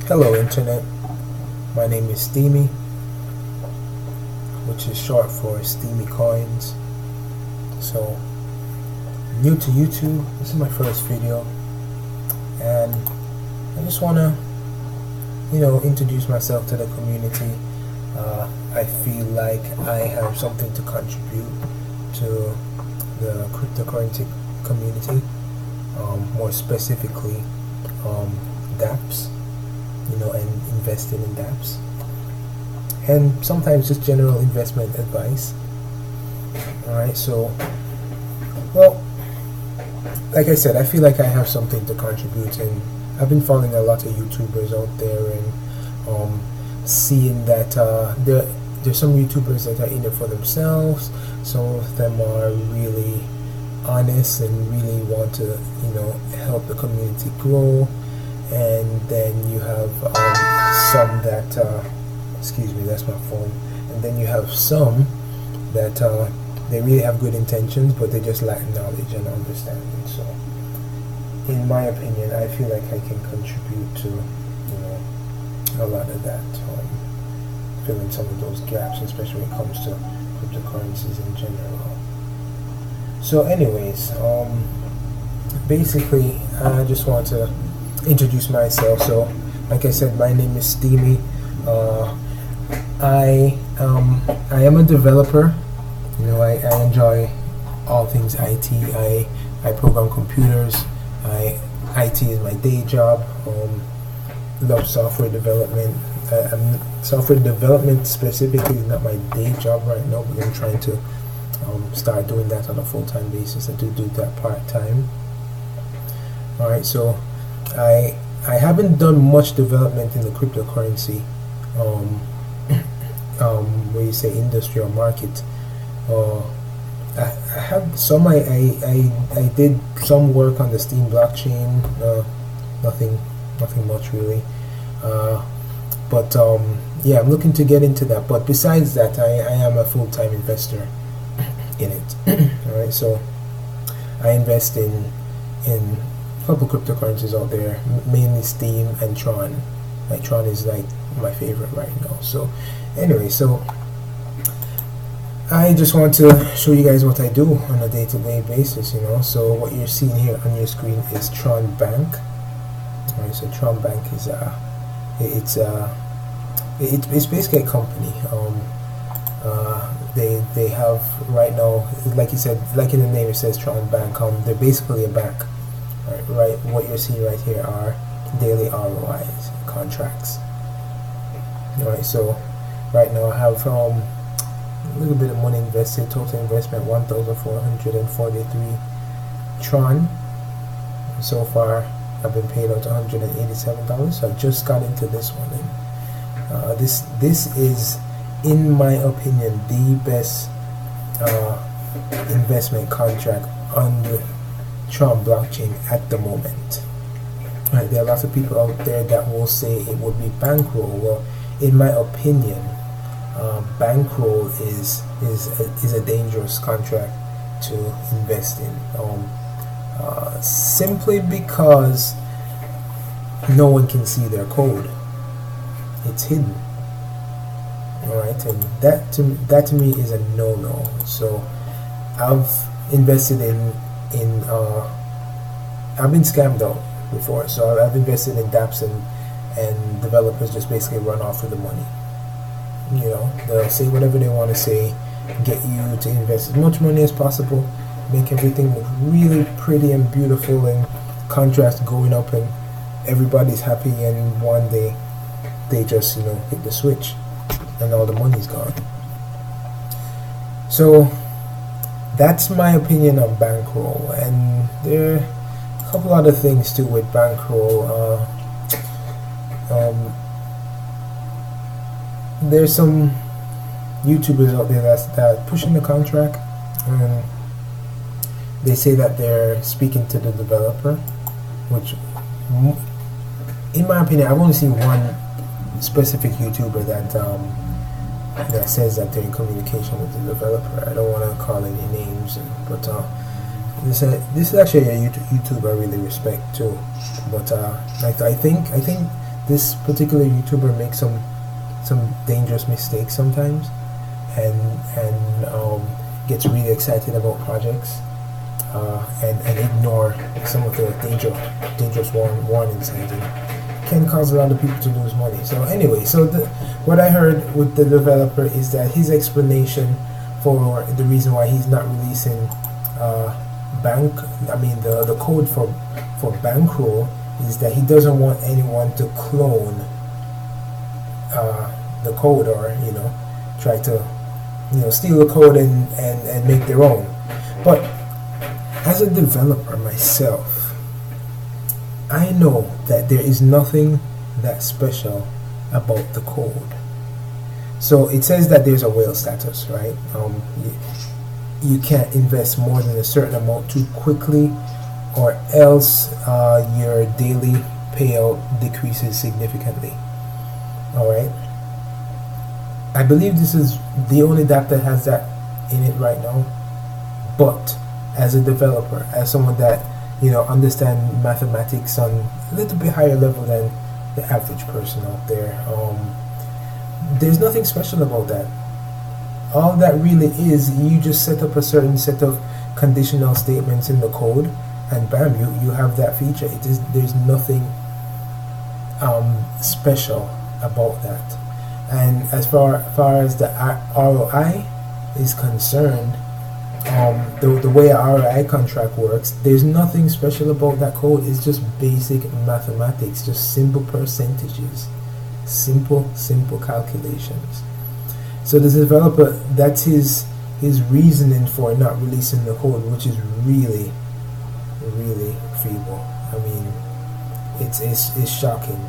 Hello Internet, my name is Steamy, which is short for Steamy Coins. So, new to YouTube, this is my first video, and I just want to, introduce myself to the community. I feel like I have something to contribute to the cryptocurrency community, more specifically dApps. And investing in dApps, and sometimes just general investment advice. Alright, so, well, like I said, I feel like I have something to contribute, and I've been following a lot of YouTubers out there, and seeing that there's some YouTubers that are in it for themselves. Some of them are really honest and really want to, help the community grow. And then you have some that excuse me, that's my phone. And then you have some that they really have good intentions, but they just lack knowledge and understanding. So in my opinion, I feel like I can contribute to a lot of that, filling some of those gaps, especially when it comes to cryptocurrencies in general. So anyways, basically I just want to introduce myself. So like I said, my name is Steamy. I am a developer. I enjoy all things IT. I program computers. IT is my day job. Love software development. Software development specifically is not my day job right now, but I'm trying to start doing that on a full-time basis. I do that part-time. Alright, so I haven't done much development in the cryptocurrency where you say industry or market. I have some. I did some work on the Steam blockchain. Nothing much really. But yeah, I'm looking to get into that. But besides that, I am a full-time investor in it. All right, so I invest in couple cryptocurrencies out there, mainly Steam and Tron. Like Tron is like my favorite right now. So anyway, so I just want to show you guys what I do on a day-to-day basis. So what you're seeing here on your screen is trunkbank. Alright, so trunkbank is it's basically a company. They have right now, like you said, like in the name it says trunkbank. They're basically a bank. Right, what you're seeing right here are daily ROIs contracts. Alright, so right now I have a little bit of money invested. Total investment 1,443 Tron. So far I've been paid out $187. So I just got into this one, and this is, in my opinion, the best investment contract on the Tron blockchain at the moment. Right, there are lots of people out there that will say it would be bankroll. Well, in my opinion, bankroll is a dangerous contract to invest in, simply because no one can see their code. It's hidden. Alright, and that to me is a no-no. So I've invested in I've been scammed out before. So I've invested in dApps, and developers just basically run off with the money. They'll say whatever they want to say, get you to invest as much money as possible, make everything look really pretty and beautiful, and contrast going up, and everybody's happy, and one day they just hit the switch and all the money's gone. So that's my opinion on bankroll, and there are a couple other things too with bankroll. There's some YouTubers out there that are pushing the contract, and they say that they're speaking to the developer, which, in my opinion, I've only seen one specific YouTuber that says that they're in communication with the developer. I don't want to call any names, but this is actually a YouTuber I really respect too. But I think this particular YouTuber makes some dangerous mistakes sometimes, and gets really excited about projects, and ignore some of the dangerous warning signs, and can cause a lot of people to lose money. So anyway, so what I heard with the developer is that his explanation for the reason why he's not releasing the code for bankroll is that he doesn't want anyone to clone the code, or try to steal the code and make their own. But as a developer myself, I know that there is nothing that special about the code. So it says that there's a whale status, right? You can't invest more than a certain amount too quickly, or else your daily payout decreases significantly. Alright, I believe this is the only dApp that has that in it right now. But as a developer, as someone that understand mathematics on a little bit higher level than the average person out there, there's nothing special about that. All that really is, you just set up a certain set of conditional statements in the code, and bam, you have that feature. There's nothing special about that. And as far as the ROI is concerned, the way an ROI contract works, there's nothing special about that code. It's just basic mathematics, just simple percentages, simple calculations. So the developer, that's his reasoning for not releasing the code, which is really feeble. I mean, it's shocking.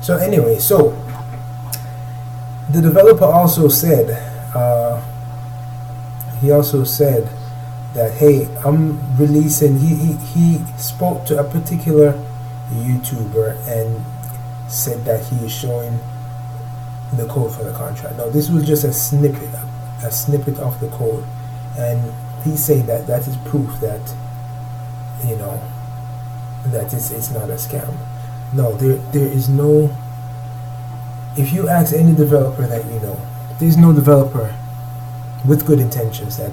So anyway, so the developer also said, that, hey, I'm releasing, he spoke to a particular YouTuber and said that he is showing the code for the contract. Now this was just a snippet of the code, and he's saying that is proof that that it's not a scam. No, there is no, if you ask any developer that there's no developer with good intentions, that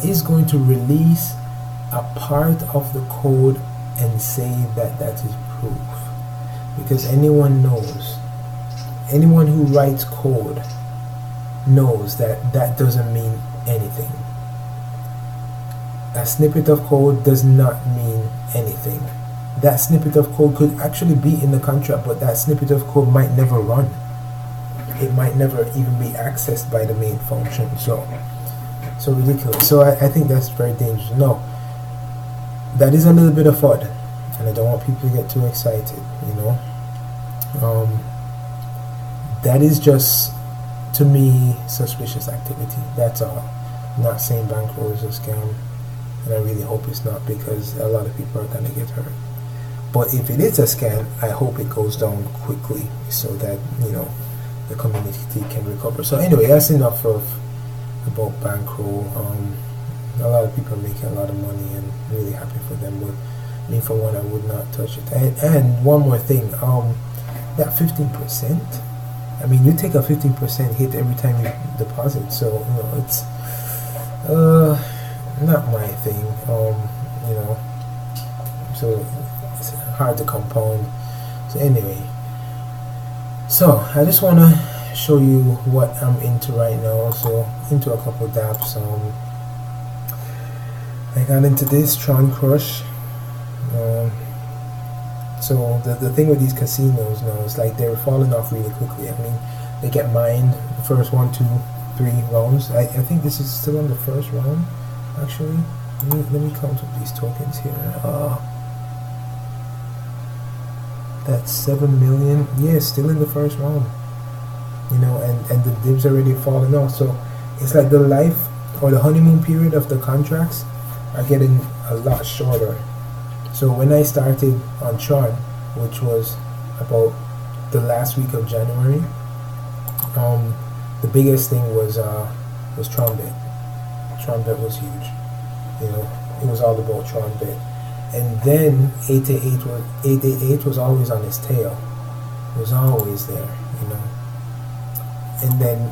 is going to release a part of the code and say that is proof. Because anyone who writes code knows that doesn't mean anything. A snippet of code does not mean anything. That snippet of code could actually be in the contract, but that snippet of code might never run. It might never even be accessed by the main function. So ridiculous. So I think that's very dangerous. No, that is a little bit of FUD, and I don't want people to get too excited. That is just, to me, suspicious activity. That's all. I'm not saying bankroll is a scam, and I really hope it's not, because a lot of people are going to get hurt. But if it is a scam, I hope it goes down quickly so that the community can recover. So anyway, that's enough about bankroll. A lot of people are making a lot of money, and really happy for them. But me, for one, I would not touch it. And one more thing, that 15%. I mean, you take a 15% hit every time you deposit. So it's not my thing. So it's hard to compound. So anyway, so I just want to show you what I'm into right now. So into a couple dApps. I got into this Tron Crush. So the thing with these casinos now is like they're falling off really quickly. I mean, they get mined the first 1, 2, 3 rounds. I think this is still on the first round. Actually, let me count up these tokens here. That's 7 million. Yeah, still in the first round. And the dibs already falling off. So it's like the life or the honeymoon period of the contracts are getting a lot shorter. So when I started on Tron, which was about the last week of January, the biggest thing was TronBet. TronBet was huge. It was all about TronBet. And then 888 was always on its tail. It was always there, you know. And then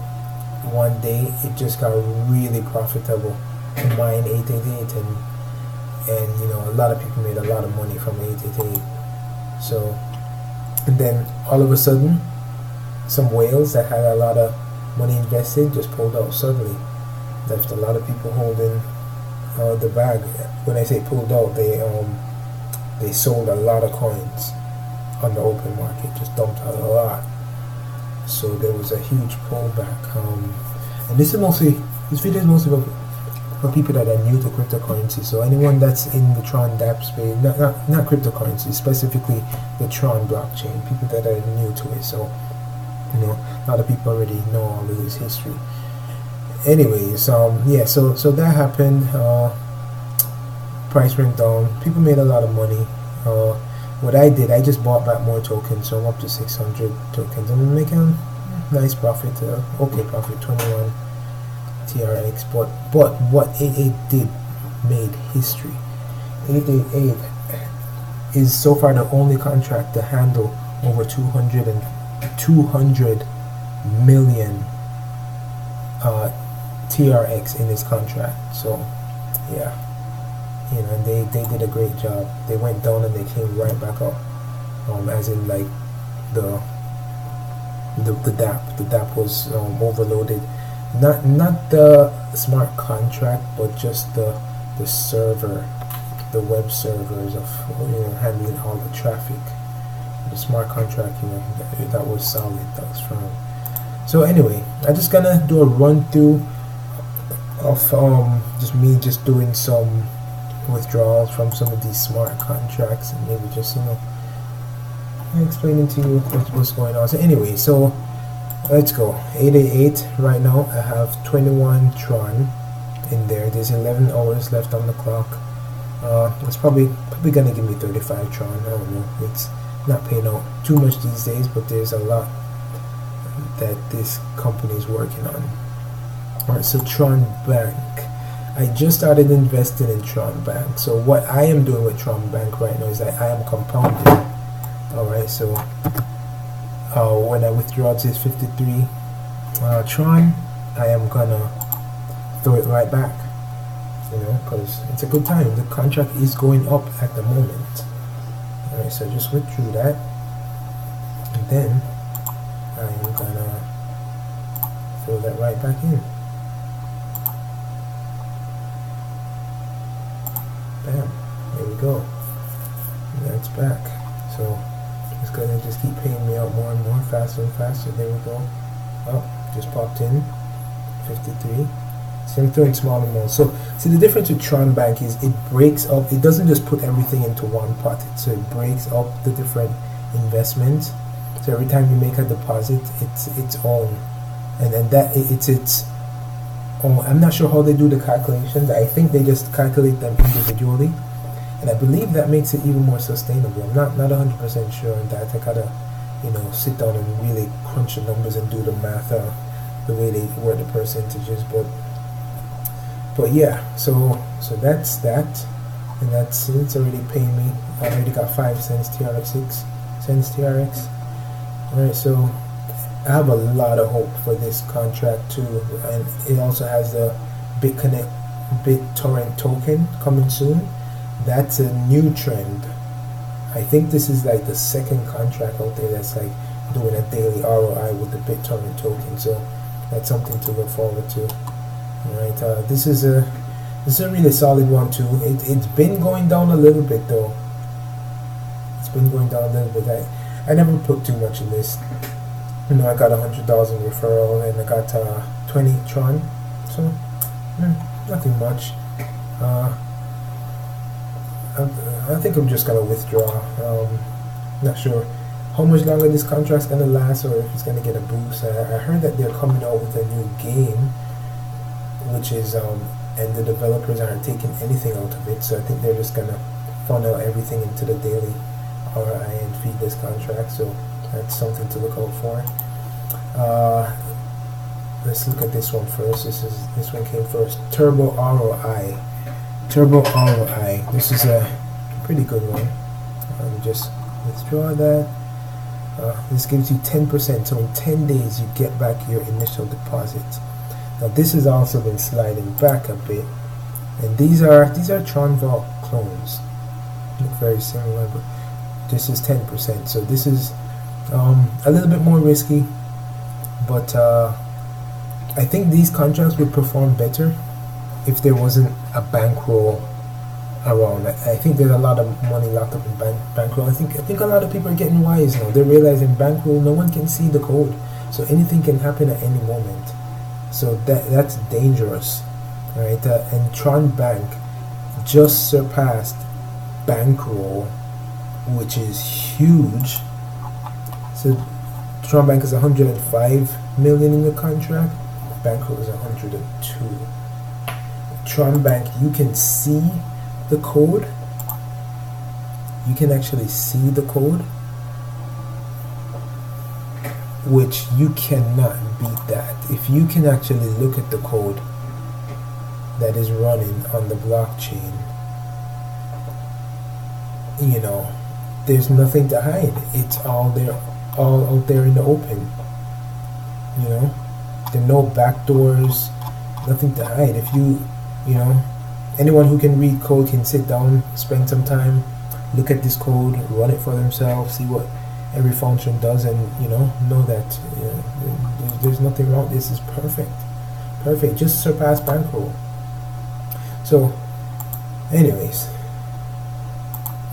one day it just got really profitable to mine 888, and you know, a lot of people made a lot of money from 888. So, and then all of a sudden, some whales that had a lot of money invested just pulled out suddenly, left a lot of people holding the bag. When I say pulled out, they sold a lot of coins on the open market, just dumped out a lot. So there was a huge pullback. And this video is mostly for people that are new to cryptocurrency. So anyone that's in the Tron DApp space, not cryptocurrency, specifically the Tron blockchain, people that are new to it. So, you know, a lot of people already know all of this history. Anyways, yeah, so that happened. Price went down. People made a lot of money. What I did, I just bought back more tokens, so I'm up to 600 tokens. I'm making nice profit, okay profit, 21 TRX. But what 888 did made history. 888 is so far the only contract to handle over 200 million TRX in its contract. So yeah, you know, and they did a great job. They went down and they came right back up, as in like the DApp was overloaded. Not the smart contract, but just the server, the web servers of, you know, handling all the traffic. The smart contract, you know, that was solid, that was strong. So anyway, I'm just gonna do a run through of just doing some withdrawals from some of these smart contracts, and maybe just, you know, explaining to you what's going on. So anyway, so let's go. 888 right now. I have 21 Tron in there. There's 11 hours left on the clock. It's probably gonna give me 35 Tron. I don't know. It's not paying out too much these days, but there's a lot that this company is working on. Alright, so Tron Bank. I just started investing in Tron Bank. So what I am doing with Tron Bank right now is that I am compounding. Alright, so when I withdraw this 53 Tron, I am gonna throw it right back, you know, because it's a good time. The contract is going up at the moment. Alright, so I just withdrew that, and then I'm gonna throw that right back in. Bam, there we go. And that's back. So it's gonna just keep paying me out more and more, faster and faster. There we go. Oh, just popped in 53. So I'm throwing small amounts. So see, the difference with Tron Bank is it breaks up. It doesn't just put everything into one pot. So it breaks up the different investments. So every time you make a deposit, it's its own, and then that it's its own. I'm not sure how they do the calculations. I think they just calculate them individually, and I believe that makes it even more sustainable. I'm not 100% sure on that. I gotta, you know, sit down and really crunch the numbers and do the math, the way they work the percentages. But yeah, so that's that, and that's it. It's already paying me. I already got 5 cents TRX, 6 cents TRX. Alright, so I have a lot of hope for this contract too, and it also has the BitTorrent token coming soon. That's a new trend. I think this is like the second contract out there that's like doing a daily ROI with the BitTorrent token, so that's something to look forward to. Alright, this is a really solid one too. It's been going down a little bit though. It's been going down a little bit. I never put too much in this. You know, I got 100,000 referral, and I got 20 Tron, so nothing much. I think I'm just gonna withdraw. Not sure how much longer this contract's gonna last, or if it's gonna get a boost. I heard that they're coming out with a new game, which is and the developers aren't taking anything out of it, so I think they're just gonna funnel everything into the daily ROI and feed this contract. So that's something to look out for. Let's look at this one first. This one came first. Turbo ROI. This is a pretty good one. Just withdraw that. This gives you 10%, so in 10 days you get back your initial deposit. Now this has also been sliding back a bit, and these are Tron Vault clones. Look very similar, but this is 10%, so this is a little bit more risky, but I think these contracts would perform better if there wasn't a bankroll around. I think there's a lot of money locked up in bankroll. I think a lot of people are getting wise now. They're realizing bankroll, no one can see the code, so anything can happen at any moment. So that's dangerous, right? And trunkbank just surpassed bankroll, which is huge. So trunkbank is 105 million in the contract. Bankroll is 102. Trunkbank, you can see the code. You can actually see the code, which you cannot beat that. If you can actually look at the code that is running on the blockchain, you know, there's nothing to hide. It's all there, all out there in the open. You know, there are no backdoors, nothing to hide. If you know, anyone who can read code can sit down, spend some time, look at this code, run it for themselves, see what every function does, and know that there's nothing wrong. This is perfect, just surpass bankroll. So anyways,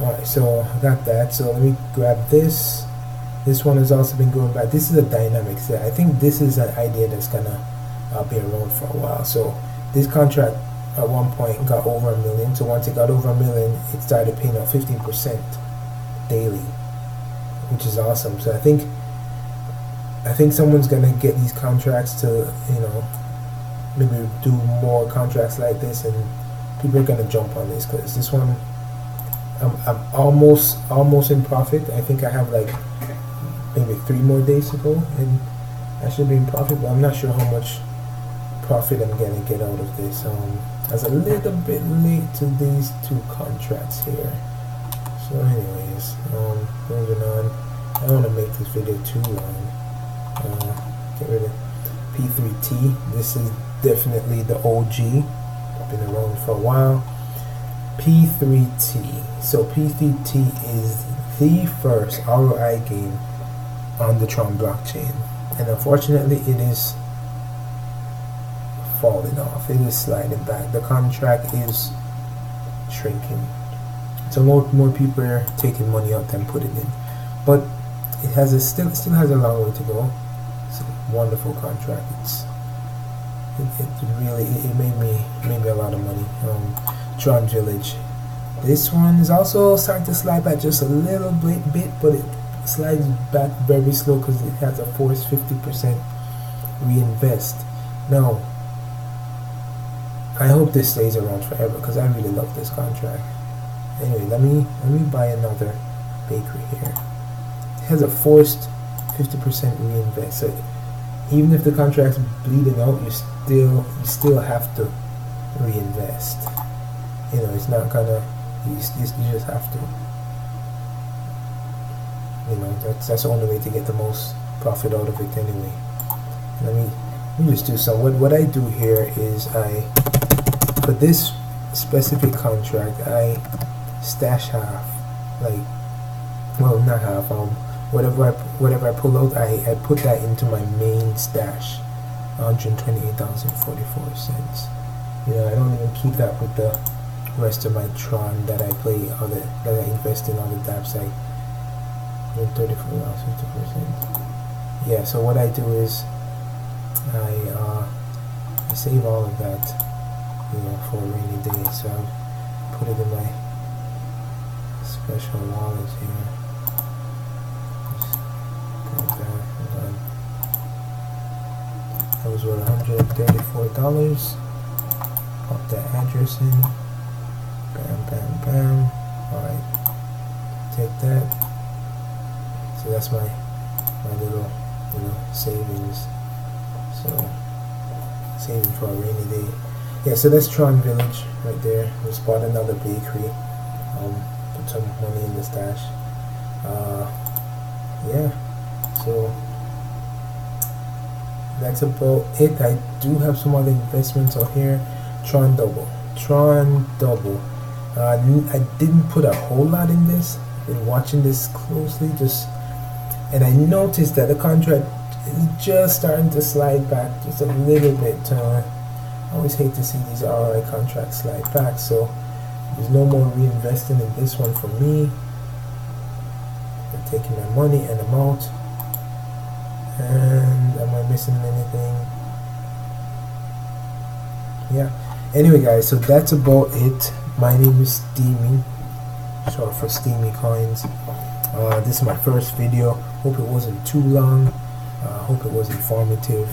alright, so I got that. So let me grab this. This one has also been going back. This is a dynamic set. I think this is an idea that's gonna be around for a while. So this contract at one point got over $1 million. So once it got over $1 million, it started paying out 15% daily, which is awesome. So I think someone's gonna get these contracts to maybe do more contracts like this, and people are gonna jump on this, because this one I'm almost in profit. I think I have like maybe 3 more days to go, and I should be in profit, but I'm not sure how much profit I'm gonna get out of this. I was a little bit late to these 2 contracts here. So anyways, moving on. I don't want to make this video too long. Get rid of P3T. This is definitely the OG. Been around for a while. P3T. So P3T is the first ROI game on the Tron blockchain, and unfortunately it is falling off. It is sliding back. The contract is shrinking. So more people are taking money out than putting in, but it has still has a long way to go. It's a wonderful contract. It made me a lot of money. Tron Village. This one is also starting to slide back just a little bit, but it slides back very slow because it has a forced 50% reinvest. Now, I hope this stays around forever because I really love this contract. Anyway, let me buy another bakery here. It has a forced 50% reinvest. So even if the contract's bleeding out, you still have to reinvest. It's not gonna. You just have to. That's the only way to get the most profit out of it anyway. Let me just do some. What I do here is for this specific contract, I stash half, not half. Whatever I pull out, I put that into my main stash, 128,044 cents. I don't even keep that with the rest of my Tron that I play, that I invest in other dApps. I 34 dollars, 50%. Yeah. So what I do is I save all of that, for a rainy day. So I put it in my special wallet here. That was what, $134. Pop that address in. Bam, bam, bam. Alright. Take that. So that's my little savings. So saving for a rainy day. Yeah, so that's Tron Village right there. We bought another bakery. Put some money in the stash. Yeah. So that's about it. I do have some other investments out here. Tron Double. I didn't put a whole lot in this. Been watching this closely, and I noticed that the contract is just starting to slide back just a little bit. I always hate to see these RI contracts slide back, so there's no more reinvesting in this one for me. I'm taking my money and I'm out. And am I missing anything? Yeah. Anyway, guys, so that's about it. My name is Steamy, short for Steamy Coins. This is my first video. Hope it wasn't too long. Hope it was informative.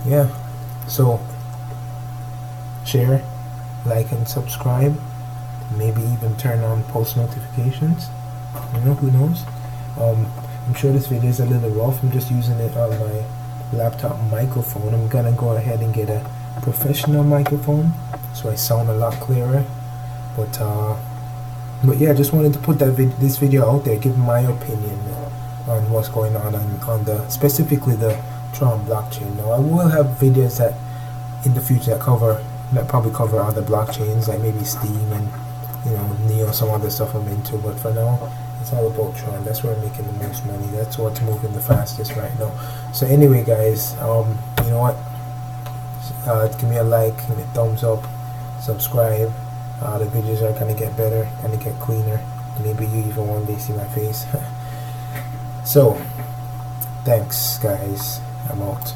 Yeah. So share, like, and subscribe. Maybe even turn on post notifications. You know, who knows? I'm sure this video is a little rough. I'm just using it on my laptop microphone. I'm gonna go ahead and get a professional microphone so I sound a lot clearer. But yeah, I just wanted to put this video out there, give my opinion on what's going on the specifically the Tron blockchain. Now I will have videos that in the future that probably cover other blockchains, like maybe Steam and Neo, some other stuff I'm into. But for now, it's all about Tron. That's where I'm making the most money. That's what's moving the fastest right now. So anyway, guys, you know what? Give me a like, give me a thumbs up, subscribe. The videos are gonna get better, gonna get cleaner. Maybe you even one day see my face. So, thanks, guys. I'm out.